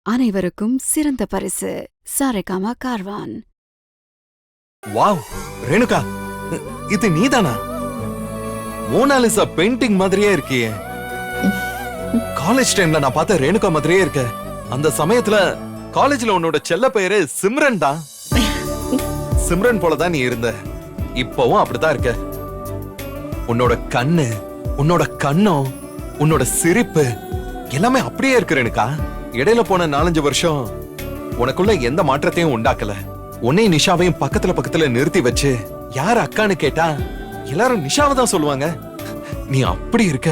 அனைவருக்கும் சிறந்த பரிசு சாரேகாமா கார்வான். வாவ் ரேணுகா, இது நீதானா? மோனாலிசா பெயிண்டிங் மாதிரியே இருக்கியே. காலேஜ் டைம்ல நான் பார்த்த ரேணுகா மாதிரியே இருக்க. அந்த சமயத்துல காலேஜ்ல உன்னோட செல்ல பெயரு சிம்ரன் தான். சிம்ரன் போலதான் நீ இருந்த, இப்பவும் அப்படிதான் இருக்க. உன்னோட கண்ணு, உன்னோட கண்ணம், உன்னோட சிரிப்பு எல்லாமே அப்படியே இருக்கு ரேணுகா. இடையில போன 4-5 வருஷம் உனக்குள்ள எந்த மாற்றத்தையும் உண்டாக்கல. உன்னையும் நிஷாவையும் பக்கத்துல நிறுத்தி வச்சு யார் அக்கான்னு கேட்டா எல்லாரும் நிஷாவை தான் சொல்லுவாங்க. நீ அப்படி இருக்க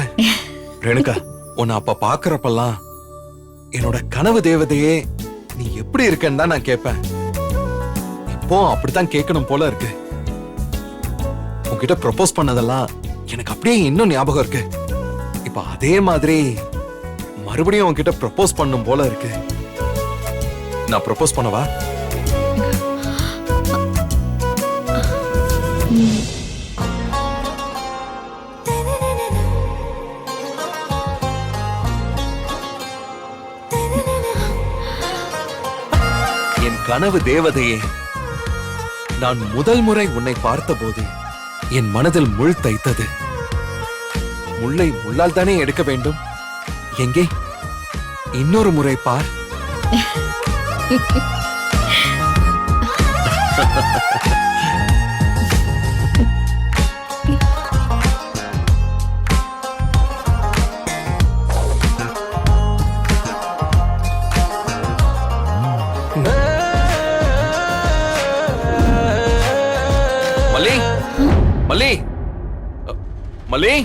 ரேணுகா. உன்னை அப்ப பாக்குறப்பெல்லாம் என்னோட கனவு தேவதையே நீ எப்படி இருக்கன்னு தான் நான் கேட்பேன். இப்போ அப்படித்தான் கேட்கணும் போல இருக்கு. உன்கிட்ட ப்ரொபோஸ் பண்ணதெல்லாம் எனக்கு அப்படியே இன்னும் ஞாபகம் இருக்கு. இப்ப அதே மாதிரி மறுபடியும் உன்கிட்ட ப்ரொபோஸ் பண்ணும் போல இருக்கு. நான் ப்ரொபோஸ் பண்ணவா? என் கனவு தேவதையே, நான் முதல் முறை உன்னை பார்த்தபோது என் மனதில் முள் தைத்தது. முள்ளை முள்ளால் தானே எடுக்க வேண்டும். எங்கே இன்னொரு முறை பார். மல்லி, மல்லி, மல்லி.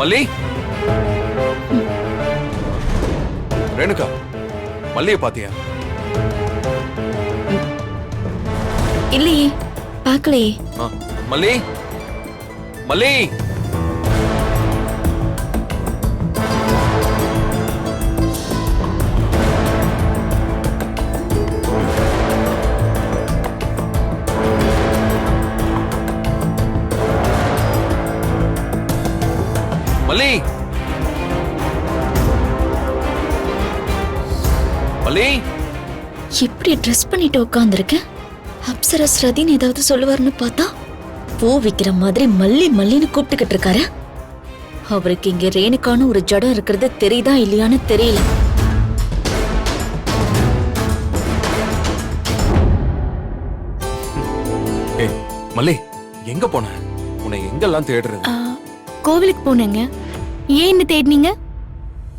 மல்லி, ரேணுகா, மல்லிய பாத்தியா? இல்லையே, பார்க்கலையே. மல்லி, மல்லி. மல்லி, மல்லி. எப்படி ட்ரெஸ் பண்ணிட்டு உட்கார்ந்துருக்க? அப்சரஸ் ரதின்னு ஏதாவது சொல்லுவாருன்னு பார்த்தா பூ விக்கிற மாதிரி மல்லி மல்லின்னு கூப்பிட்டுக்கிட்டு இருக்காரு. அவருக்கு இங்க ரேணுகான்னு ஒரு ஜடம் இருக்கிறது தெரியுதா இல்லையான்னு தெரியல. மல்லி, எங்க போன? உன்னை எங்கெல்லாம் தேடுறது? கோவிலுக்கு போனேங்க. ஏன் என்ன தேடினீங்க?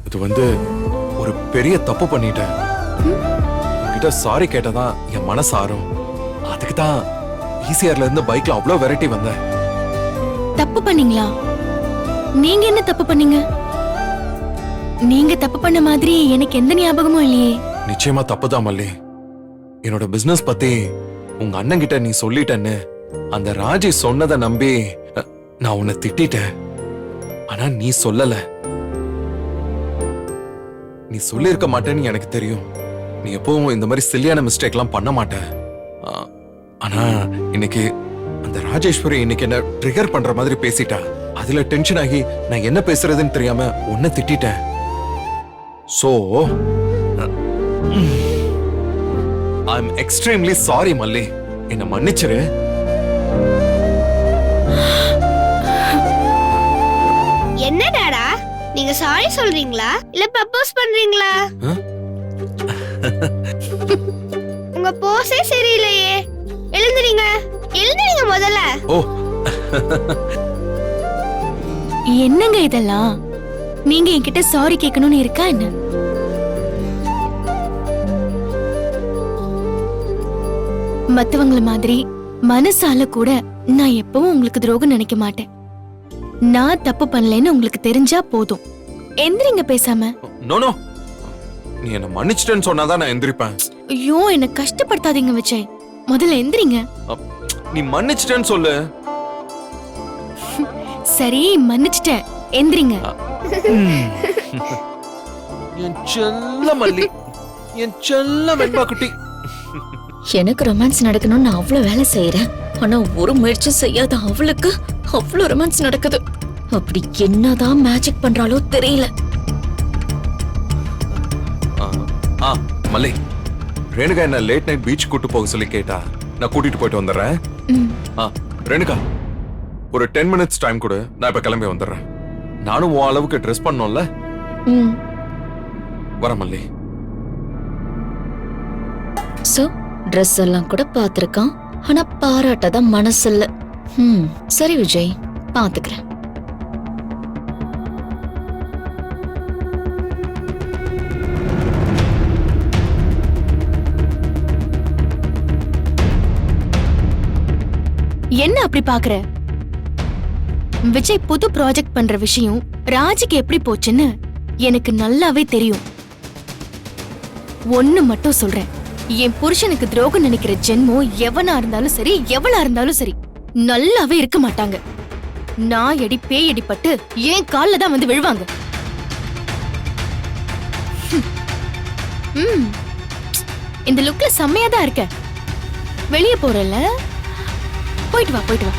இது ஒரு பெரிய தப்பு பண்ணிட்டேன். உன்கிட்ட சாரி கேட்டதான் என் மனசு ஆறும். அதுக்கு தான் ஈசிஆர்ல இருந்து பைக்ல அவ்வளவு வெரைட்டி வந்தேன். தப்பு பண்ணீங்களா? நீங்க என்ன தப்பு பண்ணீங்க? நீங்க தப்பு பண்ண மாதிரி எனக்கு எந்த ஞாபகமும் இல்லையே. நிச்சயமா தப்புதான் மல்லி. என்னோட பிசினஸ் பத்தி உங்க அண்ணன் கிட்ட நீ சொல்லிட்டேன்னு அந்த ராஜி சொன்னதை நம்பி நான் உன்னை திட்டிட்டேன். ஆனா நீ சொல்லல. நீ சொல்லிருக்க மாட்டேன்னு எனக்கு தெரியும். நீ எப்பவும் இந்த மாதிரி சில்லியான மிஸ்டேக் எல்லாம் பண்ண மாட்ட. ஆனா இன்னைக்கு அந்த ராஜேஸ்வரி இன்னைக்கு என்ன ட்ரிகர் பண்ற மாதிரி பேசிட்டா. அதுல டென்ஷன் ஆகி நான் என்ன பேசுறதுன்னு தெரியாம உன்னை திட்டிட்டேன். So I am extremely sorry Malli. என்ன மன்னிச்சிரு. என்ன டாடா, நீங்க சாரி சொல்றீங்களா இல்ல ப்ரப்போஸ் பண்றீங்களா? உங்க போஸே சரியில்லையே. எழுந்துறீங்க, எழுந்துறீங்க முதல்ல. ஓ என்னங்க இதெல்லாம்? நீங்க என்கிட்ட சாரி கேட்கணும்னு இருக்கா என்ன? மத்தவங்கள மாதிரி மனசால கூட நான் எப்பவும் உங்களுக்கு துரோகம் நினைக்க மாட்டேன். நான் தப்பு பண்ணலன்னு உங்களுக்கு தெரிஞ்சா போதும். எந்திரிங்க பேசாம. நோ நோ, நீ என்ன மன்னிச்சிட்டேன்னு சொன்னாதான் நான் எந்திரிப்பேன். ஐயோ, என்ன கஷ்டப்படுத்தாதீங்க விஜய். முதல்ல எந்திரிங்க. நீ மன்னிச்சிட்டேன்னு சொல்லு. சரி, மன்னிச்சிட்டேன். எந்திரிங்க. என் செல்ல மல்லி, என் செல்ல வெண்பா குட்டி. எனக்கு ரொமான்ஸ் நடக்கணும்னு நான் அவ்வளவு வேலை செய்யறேன். ஆனா ஒரு முயற்சி செய்யாத அவளுக்கு அவ்வளோ ரொமான்ஸ் நடக்குது. அப்படி என்னதான் மேஜிக் பண்றாலோ தெரியல. ஆ, ஆ மல்லி, ரேணுகா என்ன லேட் நைட் பீச் கூட்டு போக சொல்லி கேட்டா நான் கூட்டிட்டு போயிட்டு வந்துடுறேன். ஆ, ரேணுகா ஒரு 10 மினிட்ஸ் டைம் கொடு, நான் இப்ப கிளம்பி வந்துடுறேன். நானும் உன் அளவுக்கு ட்ரெஸ் பண்ணோம்ல. வர மல்லி. சோ ட்ரெஸ் எல்லாம் கூட பாத்திருக்கான், ஆனா பாராட்டதான் மனசு இல்ல. சரி விஜய், பாத்துக்கிறேன். என்ன அப்படி பாக்குற? விஜய் புது ப்ராஜெக்ட் பண்ற விஷயம் ராஜிக்கு எப்படி போச்சுன்னு எனக்கு நல்லாவே தெரியும். ஒண்ணு மட்டும் சொல்றேன், என் புருஷனுக்கு துரோகம் நினைக்கிற ஜென்மம் எவனா இருந்தாலும் சரி, எவளா இருந்தாலும் சரி, நல்லாவே இருக்க மாட்டாங்க. நான் எடி பேயடி பட்டு என் கால்ல தான் வந்து விழுவாங்க. இந்த லுக்ல செம்மையா தான் இருக்க. வெளியே போறல, போயிட்டு வா.